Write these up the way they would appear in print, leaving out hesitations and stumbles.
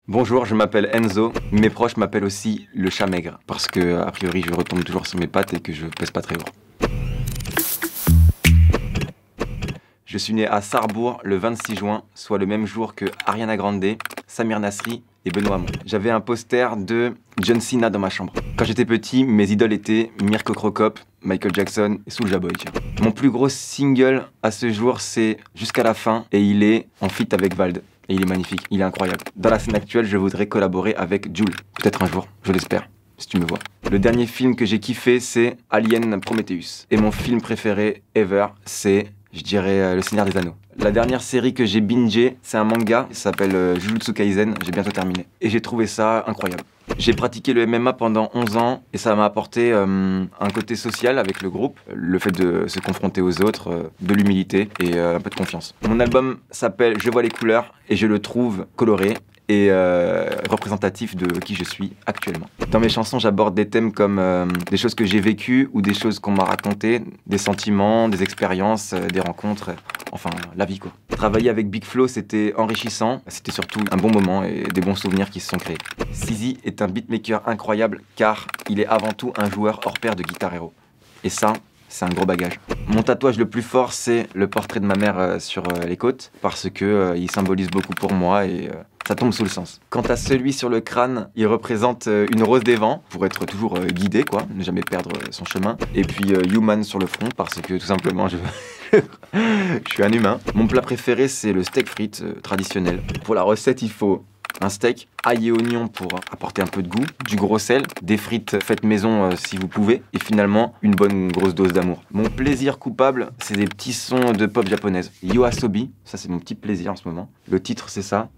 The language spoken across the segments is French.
Bonjour, je m'appelle Enzo. Mes proches m'appellent aussi le chat maigre parce que, a priori, je retombe toujours sur mes pattes et que je pèse pas très gros. Je suis né à Sarrebourg le 26 juin, soit le même jour que Ariana Grande, Samir Nasri et Benoît Hamon. J'avais un poster de John Cena dans ma chambre. Quand j'étais petit, mes idoles étaient Mirko Cro Cop, Michael Jackson et Soulja Boy. Mon plus gros single à ce jour, c'est Jusqu'à la fin et il est en feat avec Vald. Et il est magnifique, il est incroyable. Dans la scène actuelle, je voudrais collaborer avec Jul. Peut-être un jour, je l'espère, si tu me vois. Le dernier film que j'ai kiffé, c'est Alien Prometheus. Et mon film préféré ever, c'est, je dirais, Le Seigneur des Anneaux. La dernière série que j'ai bingé, c'est un manga, il s'appelle Jujutsu Kaisen, j'ai bientôt terminé. Et j'ai trouvé ça incroyable. J'ai pratiqué le MMA pendant 11 ans et ça m'a apporté un côté social avec le groupe, le fait de se confronter aux autres, de l'humilité et un peu de confiance. Mon album s'appelle Je vois les couleurs et je le trouve coloré et représentatif de qui je suis actuellement. Dans mes chansons, j'aborde des thèmes comme des choses que j'ai vécues ou des choses qu'on m'a racontées, des sentiments, des expériences, des rencontres, enfin la vie quoi. Travailler avec Big Flo, c'était enrichissant, c'était surtout un bon moment et des bons souvenirs qui se sont créés. Sizi est un beatmaker incroyable car il est avant tout un joueur hors pair de Guitar Hero. Et ça, c'est un gros bagage. Mon tatouage le plus fort, c'est le portrait de ma mère sur les côtes parce que il symbolise beaucoup pour moi et ça tombe sous le sens. Quant à celui sur le crâne, il représente une rose des vents pour être toujours guidé quoi, ne jamais perdre son chemin. Et puis Human sur le front parce que tout simplement je suis un humain. Mon plat préféré, c'est le steak frites traditionnel. Pour la recette, il faut un steak, ail et oignon pour apporter un peu de goût, du gros sel, des frites faites maison si vous pouvez, et finalement une bonne grosse dose d'amour. Mon plaisir coupable, c'est des petits sons de pop japonaise. Yoasobi, ça c'est mon petit plaisir en ce moment. Le titre c'est ça.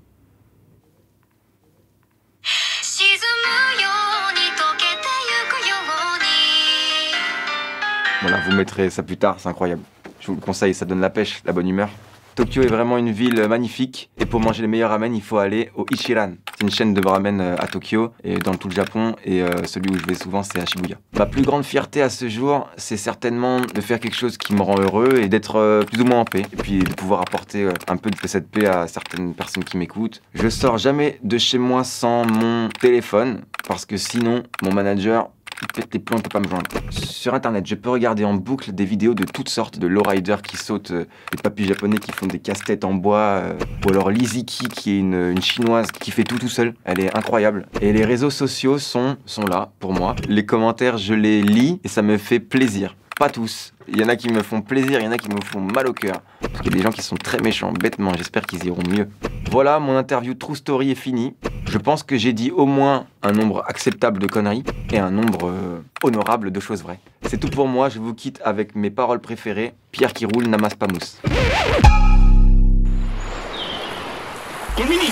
Voilà, vous mettrez ça plus tard, c'est incroyable. Je vous le conseille, ça donne la pêche, la bonne humeur. Tokyo est vraiment une ville magnifique et pour manger les meilleurs ramen, il faut aller au Ichiran. C'est une chaîne de ramen à Tokyo et dans tout le Japon et celui où je vais souvent c'est à Shibuya. Ma plus grande fierté à ce jour, c'est certainement de faire quelque chose qui me rend heureux et d'être plus ou moins en paix et puis de pouvoir apporter un peu de cette paix à certaines personnes qui m'écoutent. Je sors jamais de chez moi sans mon téléphone parce que sinon mon manager il pète les plombs, on peut pas me joindre. Sur internet, je peux regarder en boucle des vidéos de toutes sortes, de lowriders qui sautent, des papis japonais qui font des casse-têtes en bois, ou alors Liziki qui est une chinoise qui fait tout seul. Elle est incroyable. Et les réseaux sociaux sont là pour moi. Les commentaires, je les lis et ça me fait plaisir. Pas tous. Il y en a qui me font plaisir, il y en a qui me font mal au cœur. Parce qu'il y a des gens qui sont très méchants, bêtement. J'espère qu'ils iront mieux. Voilà, mon interview True Story est finie. Je pense que j'ai dit au moins un nombre acceptable de conneries et un nombre honorable de choses vraies. C'est tout pour moi, je vous quitte avec mes paroles préférées. Pierre qui roule n'amasse pas mousse. Colmini.